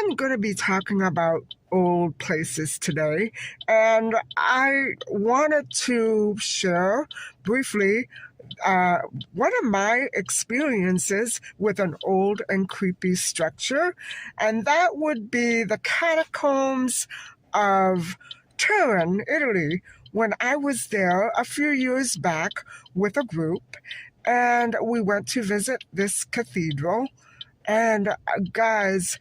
I'm going to be talking about old places today, and I wanted to share briefly uh, one of my experiences with an old and creepy structure, and that would be the catacombs of Turin, Italy, when I was there a few years back with a group, and we went to visit this cathedral. And guys,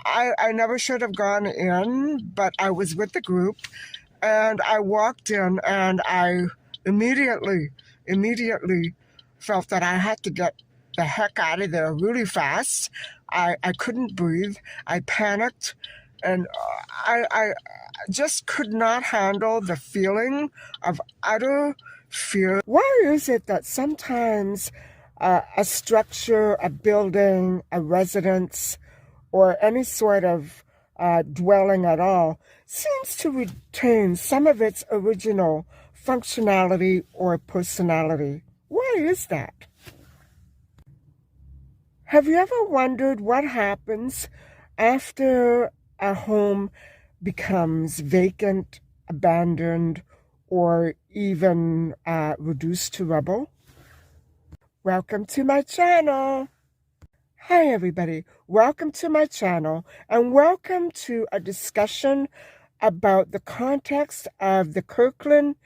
I never should have gone in, but I was with the group and I walked in and I immediately felt that I had to get the heck out of there really fast. I couldn't breathe. I panicked and I just could not handle the feeling of utter fear. Why is it that sometimes a structure, a building, a residence, or any sort of dwelling at all seems to retain some of its original functionality or personality? Why is that? Have you ever wondered what happens after a home becomes vacant, abandoned, or even reduced to rubble? Welcome to my channel. Hi everybody, welcome to my channel and welcome to a discussion about the context of the Kirkland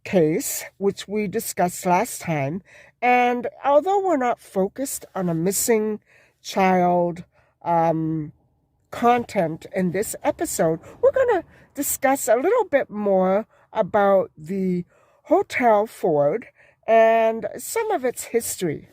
case, which we discussed last time. And although we're not focused on a missing child content in this episode, we're going to discuss a little bit more about the Hotel Ford and some of its history.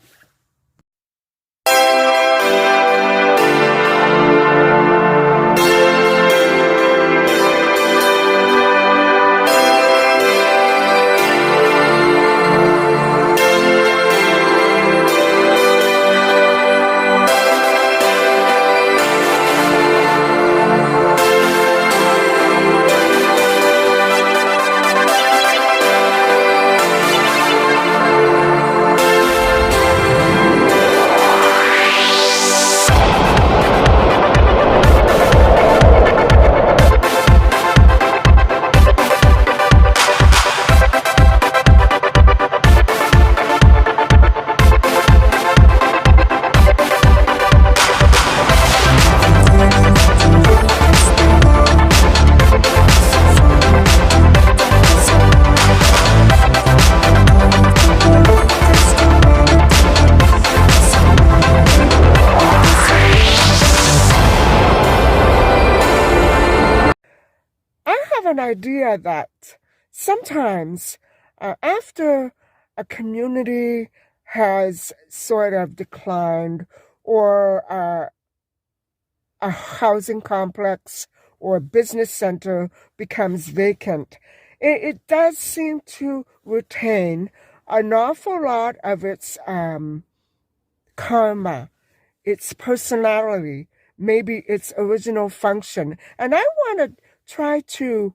An idea that sometimes after a community has sort of declined, or a housing complex or a business center becomes vacant, it does seem to retain an awful lot of its karma, its personality, maybe its original function. And I want to try to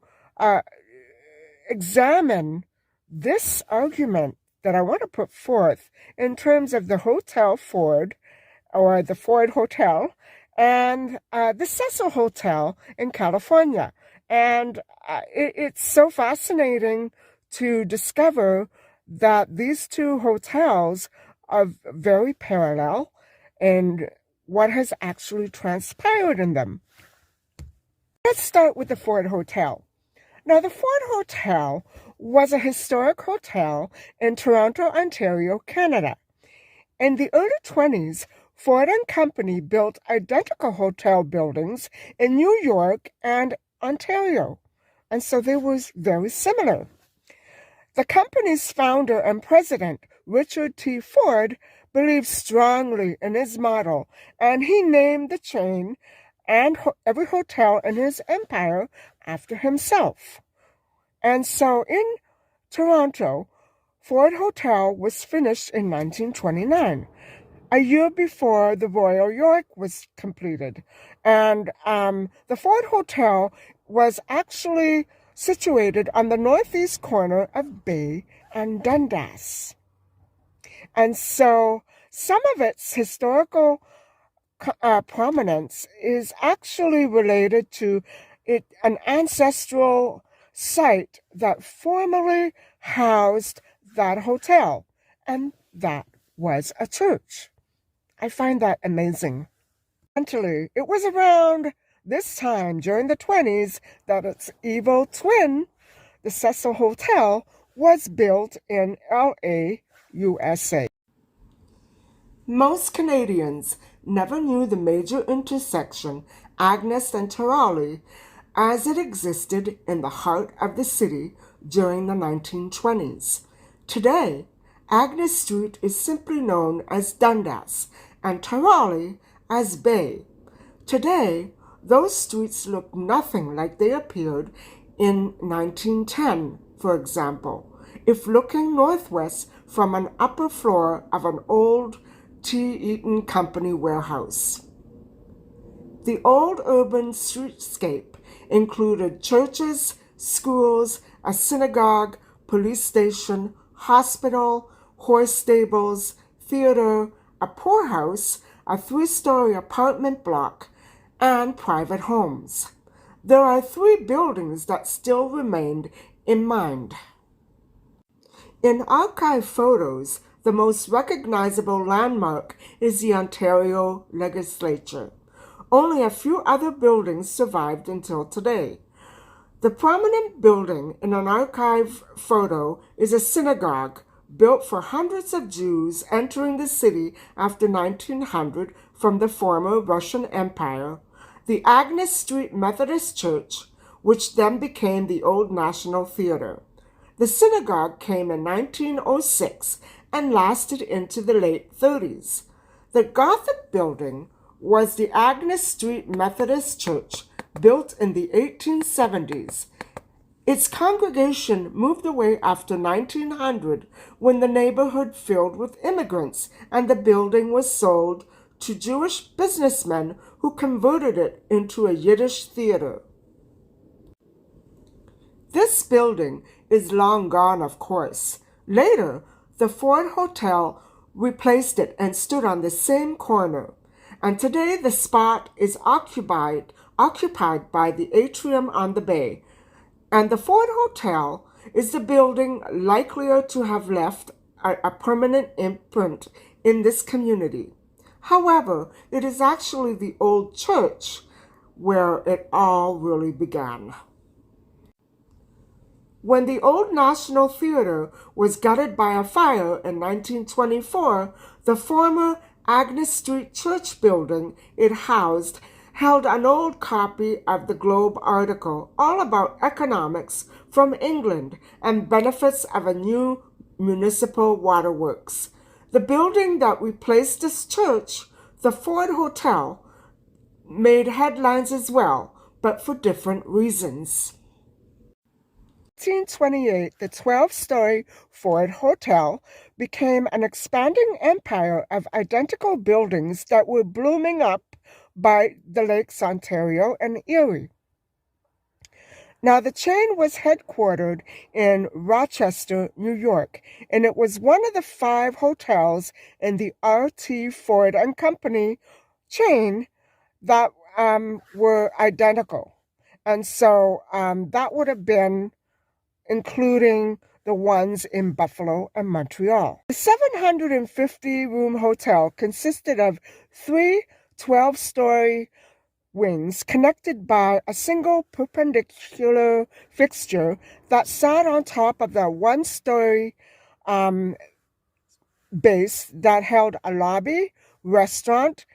examine this argument that I want to put forth in terms of the Hotel Ford, or the Ford Hotel, and the Cecil Hotel in California. And it's so fascinating to discover that these two hotels are very parallel in what has actually transpired in them. Let's start with the Ford Hotel. Now, the Ford Hotel was a historic hotel in Toronto, Ontario, Canada. In the early 20s, Ford and Company built identical hotel buildings in New York and Ontario, and so they were very similar. The company's founder and president, Richard T. Ford, believed strongly in his model, and he named the chain and every hotel in his empire after himself. And so in Toronto, Ford Hotel was finished in 1929, a year before the Royal York was completed. And the Ford Hotel was actually situated on the northeast corner of Bay and Dundas. And so some of its historical prominence is actually related to an ancestral site that formerly housed that hotel, and that was a church. I find that amazing. It was around this time during the 20s that its evil twin, the Cecil Hotel, was built in LA, USA. Most Canadians never knew the major intersection, Agnes and Terali, as it existed in the heart of the city during the 1920s. Today, Agnes Street is simply known as Dundas and Terali as Bay. Today, those streets look nothing like they appeared in 1910, for example, if looking northwest from an upper floor of an old T. Eaton Company warehouse. The old urban streetscape included churches, schools, a synagogue, police station, hospital, horse stables, theater, a poorhouse, a 3-story apartment block, and private homes. There are 3 buildings that still remained in mind. In archive photos, the most recognizable landmark is the Ontario Legislature. Only a few other buildings survived until today. The prominent building in an archive photo is a synagogue built for hundreds of Jews entering the city after 1900 from the former Russian Empire, the Agnes Street Methodist Church, which then became the Old National Theater. The synagogue came in 1906 and lasted into the late 30s. The Gothic building was the Agnes Street Methodist Church, built in the 1870s. Its congregation moved away after 1900 when the neighborhood filled with immigrants and the building was sold to Jewish businessmen who converted it into a Yiddish theater. This building is long gone, of course. Later, the Ford Hotel replaced it and stood on the same corner. And today the spot is occupied by the atrium on the bay. And the Ford Hotel is the building likelier to have left a permanent imprint in this community. However, it is actually the old church where it all really began. When the Old National Theater was gutted by a fire in 1924, the former Agnes Street Church building it housed held an old copy of the Globe article all about economics from England and benefits of a new municipal waterworks. The building that replaced this church, the Ford Hotel, made headlines as well, but for different reasons. In 1828, the 12-story Ford Hotel became an expanding empire of identical buildings that were blooming up by the Lakes Ontario and Erie. Now, the chain was headquartered in Rochester, New York, and it was one of the 5 hotels in the R.T. Ford and Company chain that were identical. And so that would have been including the ones in Buffalo and Montreal. The 750-room hotel consisted of 3 12-story wings connected by a single perpendicular fixture that sat on top of the 1-story base that held a lobby, restaurant,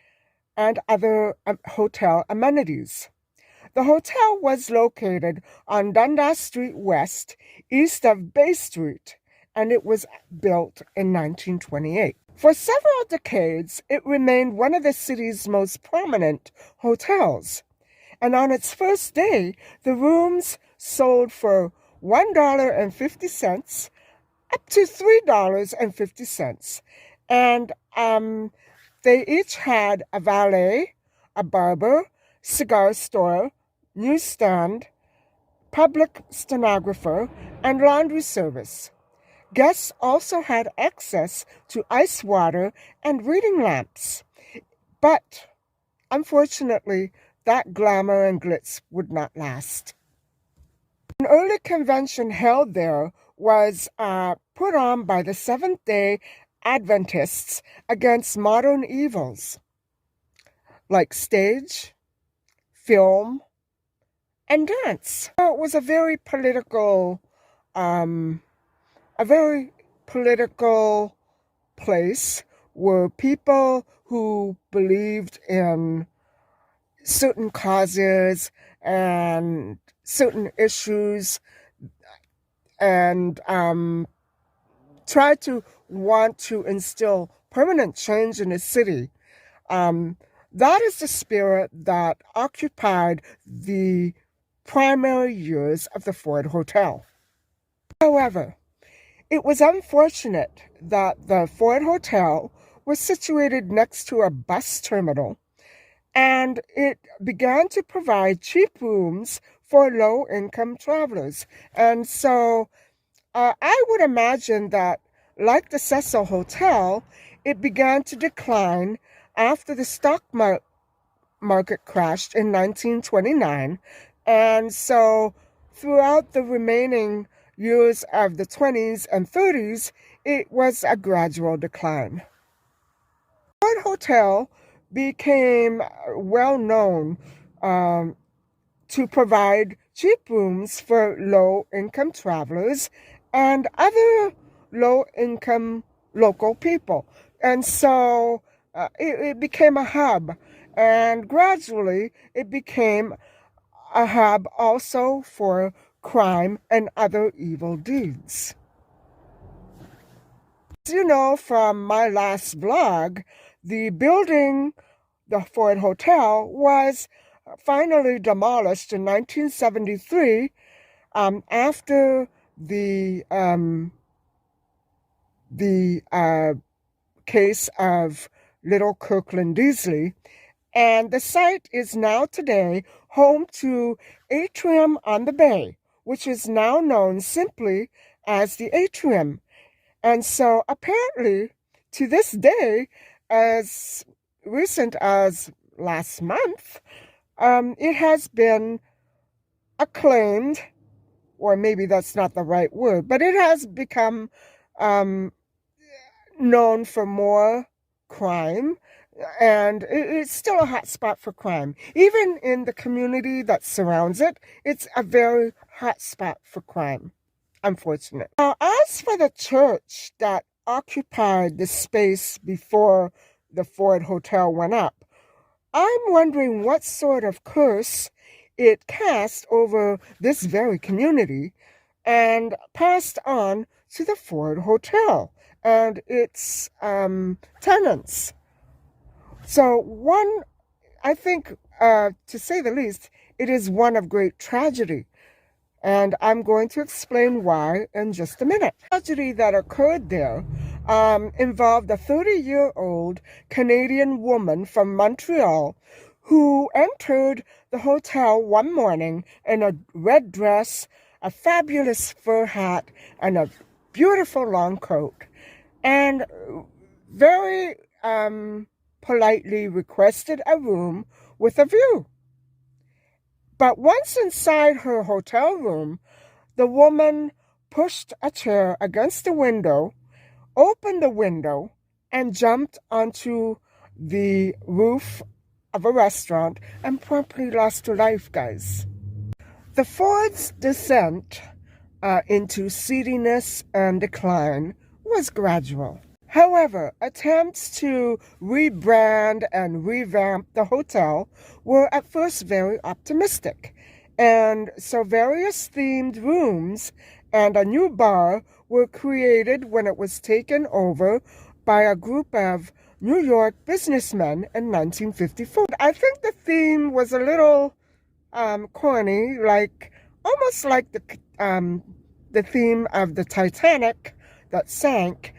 and other hotel amenities. The hotel was located on Dundas Street West, east of Bay Street, and it was built in 1928. For several decades, it remained one of the city's most prominent hotels. And on its first day, the rooms sold for $1.50 up to $3.50. And they each had a valet, a barber, cigar store, newsstand, public stenographer, and laundry service. Guests also had access to ice water and reading lamps. But unfortunately, that glamour and glitz would not last. An early convention held there was put on by the Seventh-day Adventists against modern evils like stage, film, and dance. So it was a very political place where people who believed in certain causes and certain issues and tried to want to instill permanent change in the city. That is the spirit that occupied the primary years of the Ford Hotel. However, it was unfortunate that the Ford Hotel was situated next to a bus terminal, and it began to provide cheap rooms for low-income travelers. And so I would imagine that, like the Cecil Hotel, it began to decline after the stock market crashed in 1929. And so throughout the remaining years of the 20s and 30s, it was a gradual decline. The Ford Hotel became well known to provide cheap rooms for low-income travelers and other low-income local people. And so it became a hub, and gradually it became a hub also for crime and other evil deeds. As you know from my last blog, the building, the Ford Hotel, was finally demolished in 1973 after the case of little Kirkland Deasley, and the site is now today home to Atrium on the Bay, which is now known simply as the Atrium. And so apparently to this day, as recent as last month, it has been acclaimed, or maybe that's not the right word, but it has become known for more crime, and it's still a hot spot for crime. Even in the community that surrounds it, it's a very hot spot for crime, unfortunately. Now, as for the church that occupied the space before the Ford Hotel went up, I'm wondering what sort of curse it cast over this very community and passed on to the Ford Hotel and its tenants. So I think, to say the least, it is one of great tragedy. And I'm going to explain why in just a minute. The tragedy that occurred there involved a 30-year-old Canadian woman from Montreal who entered the hotel one morning in a red dress, a fabulous fur hat, and a beautiful long coat, and very politely requested a room with a view. But once inside her hotel room, the woman pushed a chair against the window, opened the window, and jumped onto the roof of a restaurant and promptly lost her life, guys. The Ford's descent into seediness and decline was gradual. However, attempts to rebrand and revamp the hotel were at first very optimistic, and so various themed rooms and a new bar were created when it was taken over by a group of New York businessmen in 1954. I think the theme was a little corny, almost like the theme of the Titanic that sank.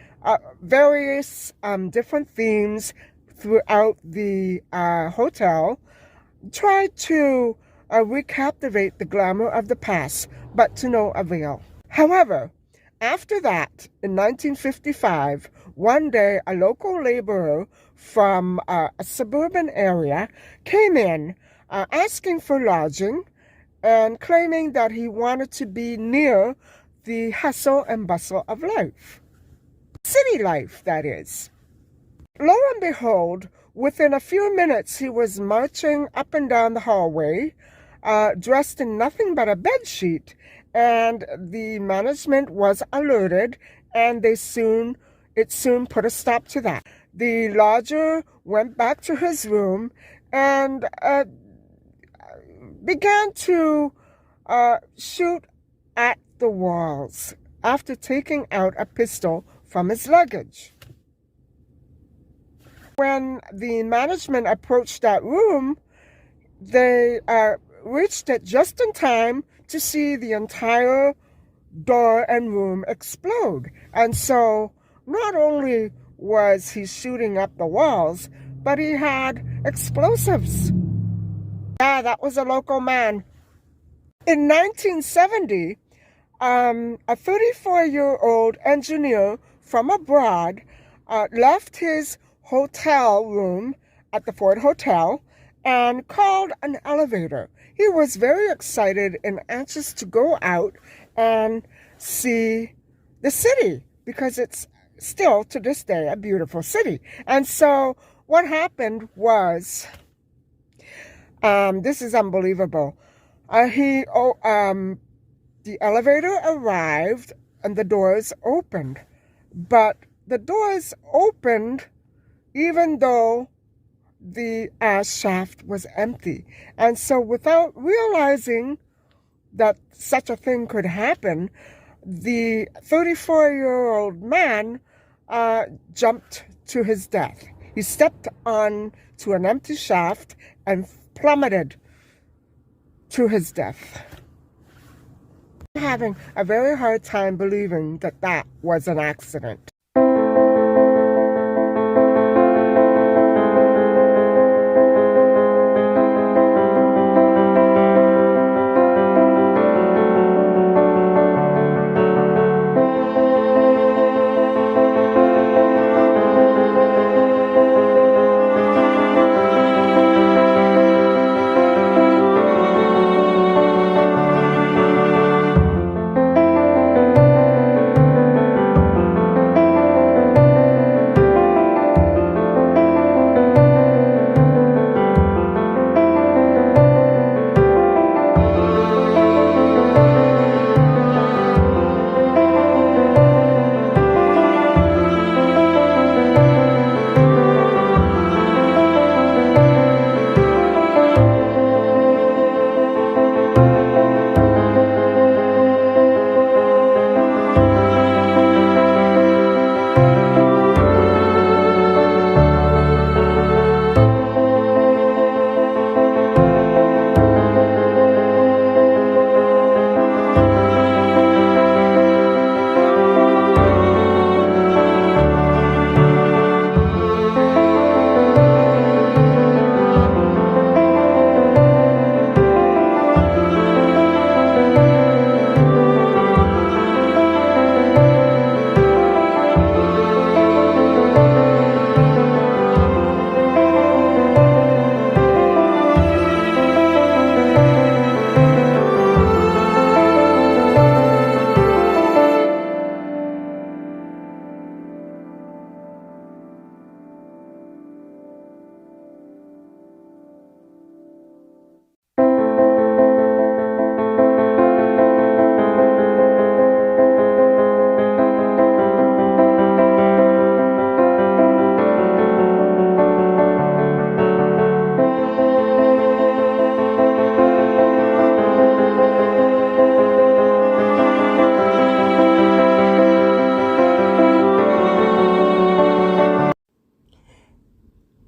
Various different themes throughout the hotel tried to recaptivate the glamour of the past, but to no avail. However, After that, in 1955, one day a local laborer from a suburban area came in asking for lodging and claiming that he wanted to be near the hustle and bustle of life. City life, that is. Lo and behold, within a few minutes he was marching up and down the hallway, dressed in nothing but a bedsheet, and the management was alerted, and it soon put a stop to that. The lodger went back to his room and began to shoot at the walls after taking out a pistol from his luggage. When the management approached that room, they reached it just in time to see the entire door and room explode. And so not only was he shooting up the walls, but he had explosives. Yeah, that was a local man. In 1970, a 34-year-old engineer from abroad left his hotel room at the Ford Hotel and called an elevator. He was very excited and anxious to go out and see the city because it's still to this day a beautiful city. And so what happened was, this is unbelievable. The elevator arrived and the doors opened, but the doors opened even though the shaft was empty. And so without realizing that such a thing could happen, the 34-year-old man jumped to his death. He stepped on to an empty shaft and plummeted to his death. I'm having a very hard time believing that that was an accident.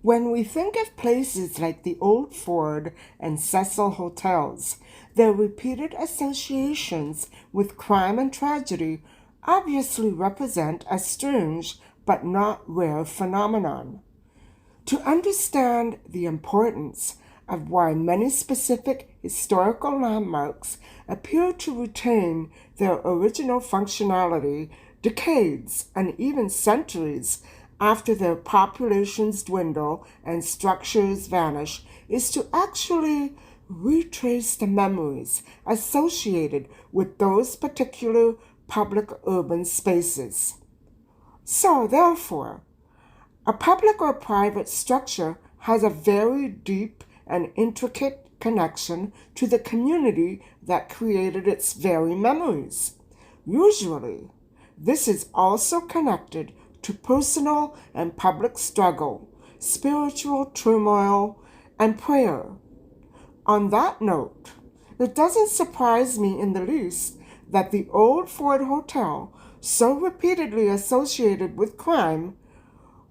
When we think of places like the old Ford and Cecil Hotels, their repeated associations with crime and tragedy obviously represent a strange but not rare phenomenon. To understand the importance of why many specific historical landmarks appear to retain their original functionality decades and even centuries after their populations dwindle and structures vanish is to actually retrace the memories associated with those particular public urban spaces. So, therefore, a public or private structure has a very deep and intricate connection to the community that created its very memories. Usually, this is also connected to personal and public struggle, spiritual turmoil, and prayer. On that note, it doesn't surprise me in the least that the old Ford Hotel, so repeatedly associated with crime,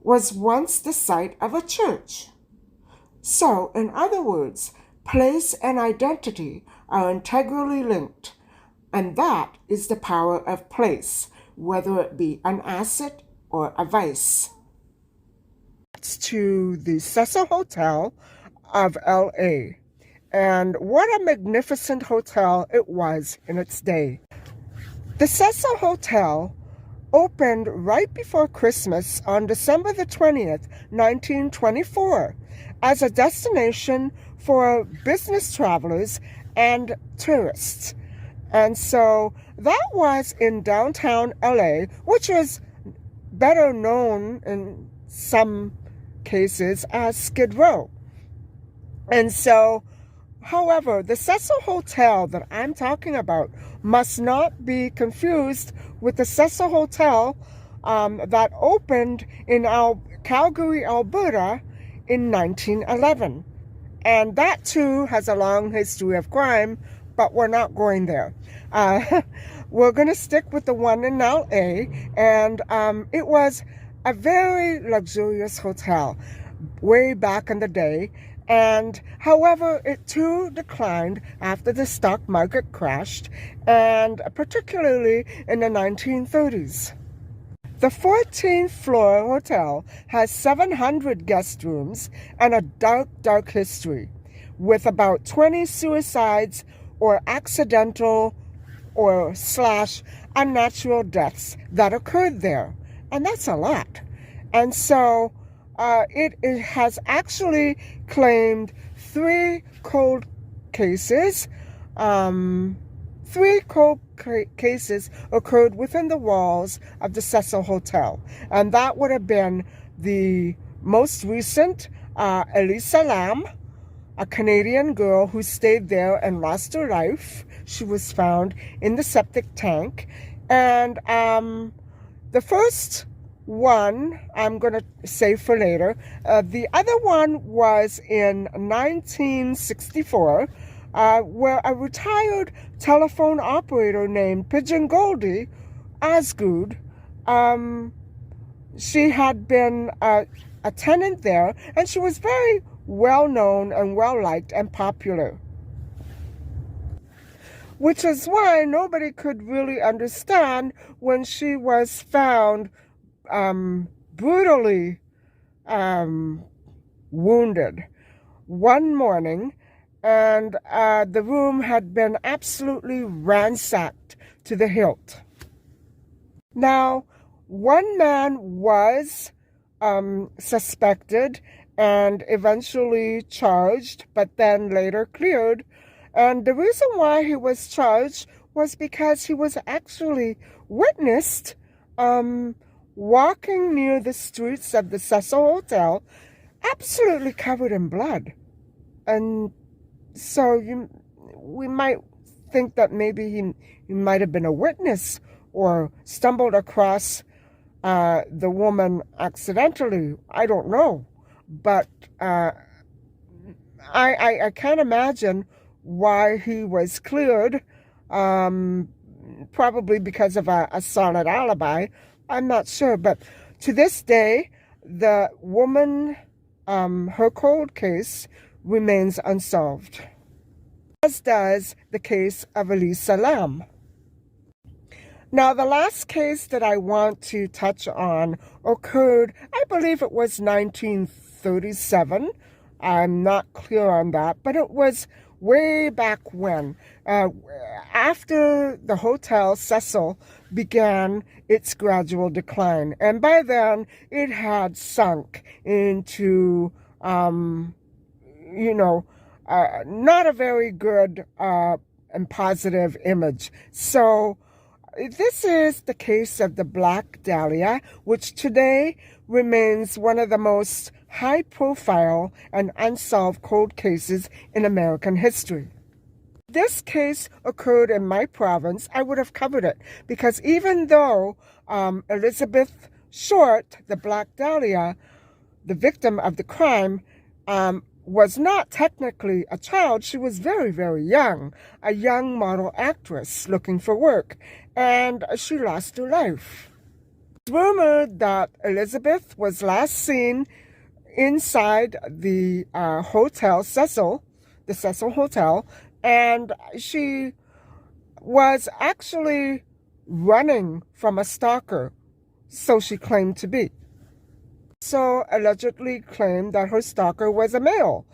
was once the site of a church. So, in other words, place and identity are integrally linked, and that is the power of place, whether it be an asset or a vice. It's to the Cecil Hotel of LA. And what a magnificent hotel it was in its day. The Cecil Hotel opened right before Christmas on December the 20th, 1924, as a destination for business travelers and tourists. And so that was in downtown LA, which was better known in some cases as Skid Row. And so, however, the Cecil Hotel that I'm talking about must not be confused with the Cecil Hotel that opened in Calgary, Alberta in 1911. And that too has a long history of crime, but we're not going there. We're going to stick with the one in LA, and it was a very luxurious hotel way back in the day. And however, it too declined after the stock market crashed, and particularly in the 1930s. The 14th floor hotel has 700 guest rooms and a dark history, with about 20 suicides or accidental or / unnatural deaths that occurred there. And that's a lot. And so it has actually claimed 3 cold cases. 3 cold cases occurred within the walls of the Cecil Hotel. And that would have been the most recent, Elisa Lam, a Canadian girl who stayed there and lost her life. She was found in the septic tank. And the first one I'm going to save for later. The other one was in 1964, where a retired telephone operator named Pigeon Goldie Osgood, she had been a tenant there, and she was very well known and well liked and popular, which is why nobody could really understand when she was found brutally wounded one morning, and the room had been absolutely ransacked to the hilt. Now, one man was suspected and eventually charged, but then later cleared. And the reason why he was charged was because he was actually witnessed walking near the streets of the Cecil Hotel, absolutely covered in blood. And so we might think that maybe he might have been a witness or stumbled across the woman accidentally. I don't know. But I can't imagine why he was cleared, probably because of a solid alibi. I'm not sure, but to this day, the woman, her cold case remains unsolved, as does the case of Elisa Lam. Now, the last case that I want to touch on occurred, I believe it was 1937. I'm not clear on that, but it was way back when, after the Hotel Cecil began its gradual decline. And by then, it had sunk into, not a very good and positive image. So this is the case of the Black Dahlia, which today remains one of the most high-profile and unsolved cold cases in American history. This case occurred in my province, I would have covered it, because even though Elizabeth Short, the Black Dahlia, the victim of the crime, was not technically a child, she was very, very young, a young model actress looking for work, and she lost her life. It's rumored that Elizabeth was last seen inside the Hotel Cecil, the Cecil Hotel, and she was actually running from a stalker, so she claimed to be. So allegedly claimed that her stalker was a male,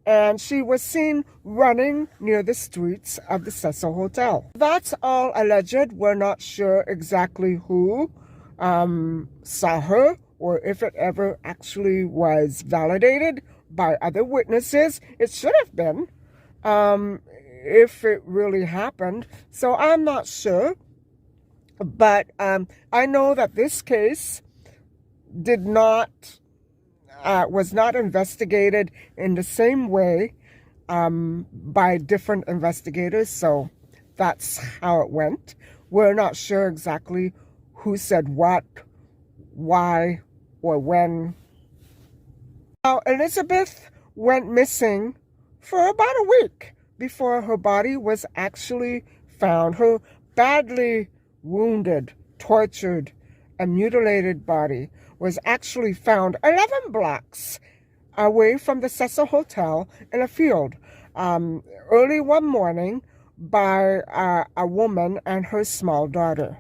and she was seen running near the streets of the Cecil Hotel. That's all alleged. We're not sure exactly who saw her, or if it ever actually was validated by other witnesses. It should have been, if it really happened. So I'm not sure. But I know that this case was not investigated in the same way by different investigators. So that's how it went. We're not sure exactly who said what, why, or when. Now, Elizabeth went missing for about a week before her body was actually found. Her badly wounded, tortured, and mutilated body was actually found 11 blocks away from the Cecil Hotel in a field early one morning by a woman and her small daughter.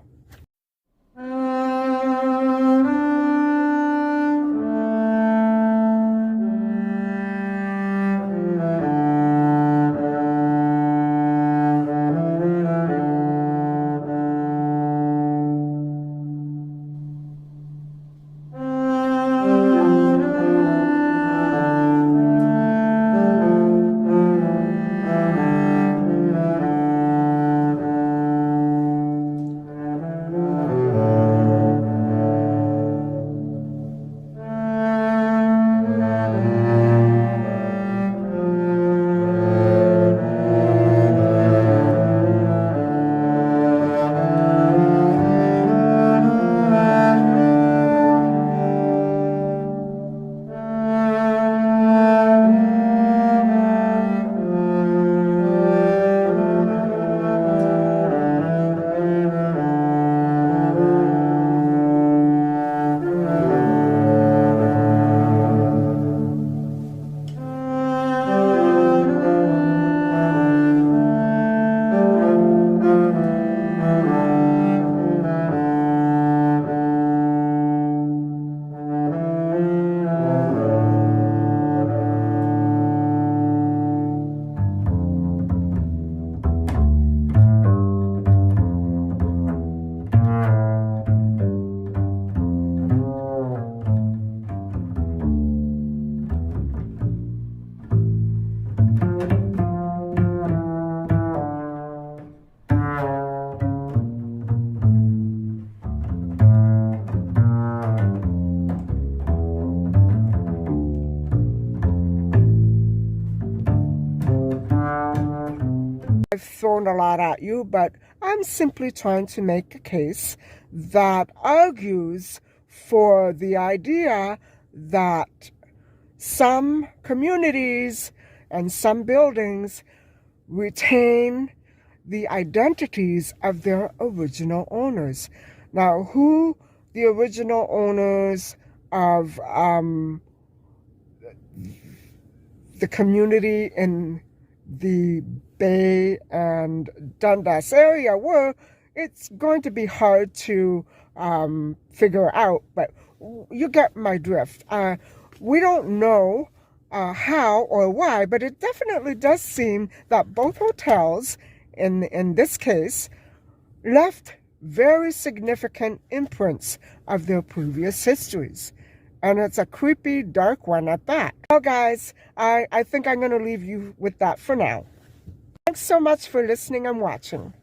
I've thrown a lot at you, but I'm simply trying to make a case that argues for the idea that some communities and some buildings retain the identities of their original owners. Now, who the original owners of the community in the Bay and Dundas area were, it's going to be hard to figure out, but you get my drift. We don't know how or why, but it definitely does seem that both hotels, in this case, left very significant imprints of their previous histories. And it's a creepy, dark one at that. Well, guys, I think I'm going to leave you with that for now. Thanks so much for listening and watching.